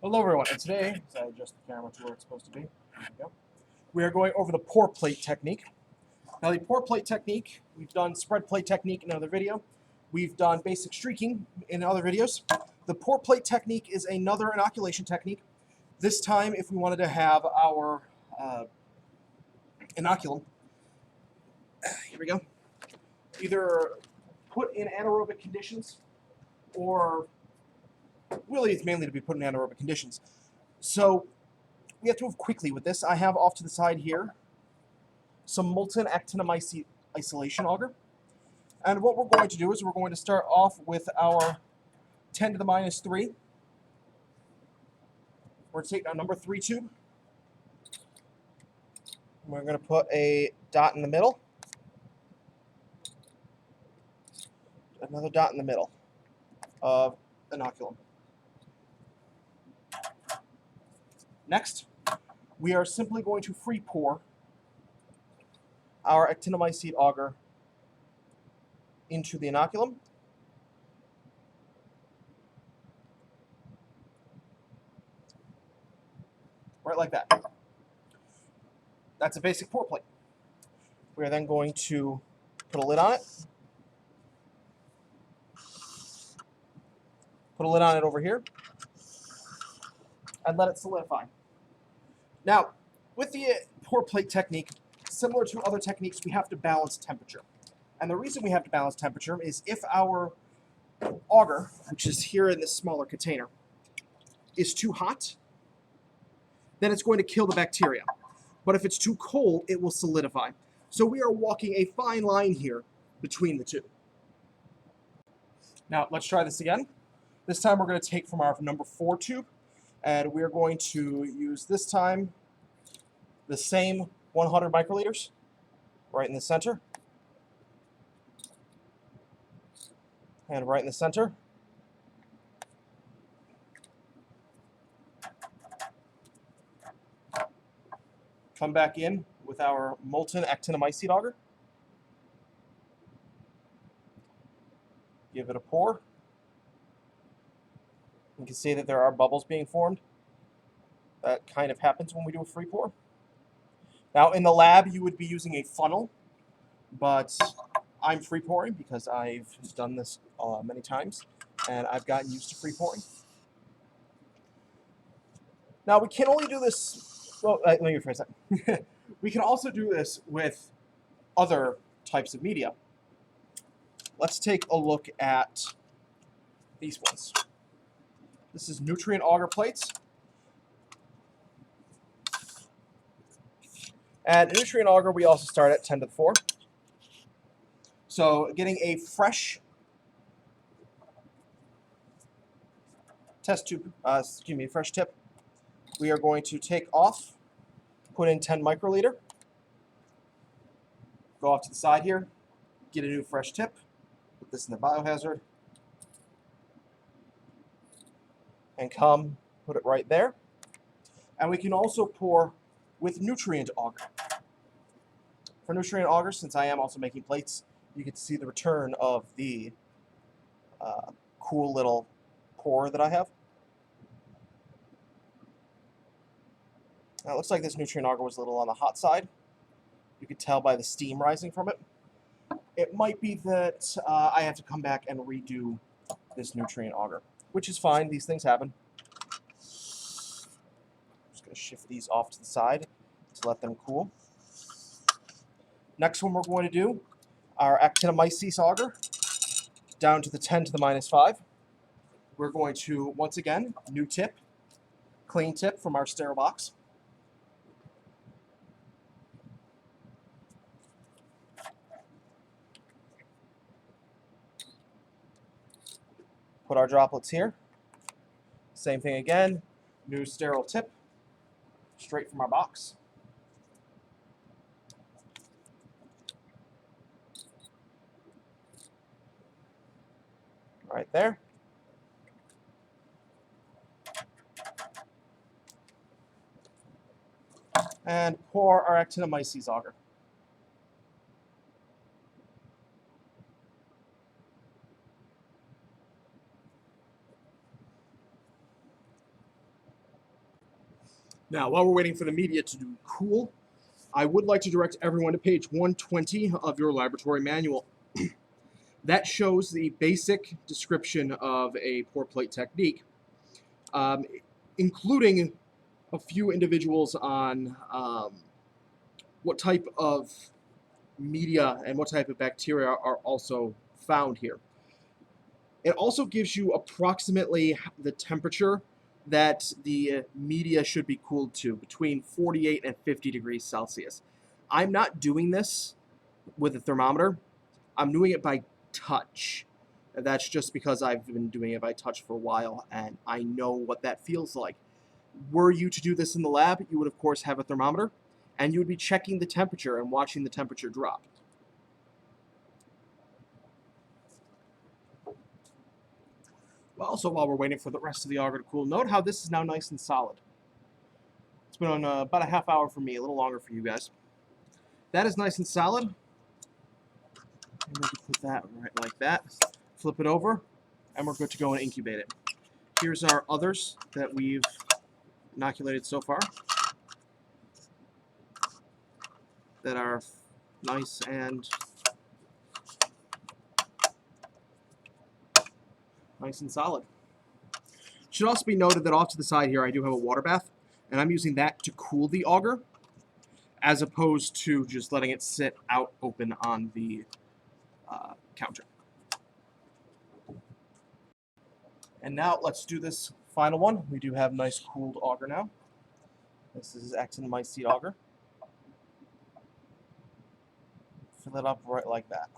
Hello everyone, and today, as I adjust the camera to where it's supposed to be, there we go, we are going over the pour plate technique. Now the pour plate technique, we've done spread plate technique in another video, we've done basic streaking in other videos. The pour plate technique is another inoculation technique. This time, if we wanted to have our inoculum, here we go, either put in anaerobic conditions, or really it's mainly to be put in anaerobic conditions. So we have to move quickly with this. I have off to the side here some molten actinomycete isolation auger. And what we're going to do is we're going to start off with our 10 to the minus 3. We're going to take our number 3 tube. We're going to put a dot in the middle. Another dot in the middle of inoculum. Next, we are simply going to free pour our actinomycete auger into the inoculum. Right like that. That's a basic pour plate. We are then going to put a lid on it. Put a lid on it over here. And let it solidify. Now, with the pour plate technique, similar to other techniques, we have to balance temperature. And the reason we have to balance temperature is if our auger, which is here in this smaller container, is too hot, then it's going to kill the bacteria. But if it's too cold, it will solidify. So we are walking a fine line here between the two. Now, let's try this again. This time we're going to take from our number 4 tube, and we're going to use this time the same 100 microliters right in the center. And right in the center. Come back in with our molten actinomycete auger. Give it a pour. You can see that there are bubbles being formed. That kind of happens when we do a free pour. Now in the lab you would be using a funnel, but I'm free pouring because I've done this many times and I've gotten used to free pouring. Now we can only do this, well, let me rephrase that. We can also do this with other types of media. Let's take a look at these ones. This is nutrient auger plates. And nutrient auger, we also start at 10 to the 4. So getting a fresh test tube, fresh tip, we are going to take off, put in 10 microliter, go off to the side here, get a new fresh tip, put this in the biohazard, and come put it right there. And we can also pour with nutrient auger. For nutrient auger, since I am also making plates, you can see the return of the cool little pour that I have. Now it looks like this nutrient auger was a little on the hot side. You could tell by the steam rising from it. It might be that I have to come back and redo this nutrient auger, which is fine. These things happen. I'm just going to shift these off to the side to let them cool. Next one we're going to do, our actinomycete auger, down to the 10 to the minus 5. We're going to, once again, new tip, clean tip from our sterile box. Put our droplets here. Same thing again, new sterile tip, straight from our box. Right there. And pour our actinomycete auger. Now, while we're waiting for the media to cool, I would like to direct everyone to page 120 of your laboratory manual. That shows the basic description of a pour plate technique, including a few individuals on what type of media and what type of bacteria are also found here. It also gives you approximately the temperature that the media should be cooled to, between 48 and 50 degrees Celsius. I'm not doing this with a thermometer. I'm doing it by touch. That's just because I've been doing it by touch for a while and I know what that feels like. Were you to do this in the lab, you would of course have a thermometer and you would be checking the temperature and watching the temperature drop. Well, also while we're waiting for the rest of the auger to cool, note how this is now nice and solid. It's been on about a half hour for me, a little longer for you guys. That is nice and solid. And we can put that right like that. Flip it over, and we're good to go and incubate it. Here's our others that we've inoculated so far that are nice and solid. Should also be noted that off to the side here I do have a water bath, and I'm using that to cool the auger as opposed to just letting it sit out open on the counter. And now let's do this final one. We do have nice cooled auger now. This is actinomycete auger. Fill it up right like that.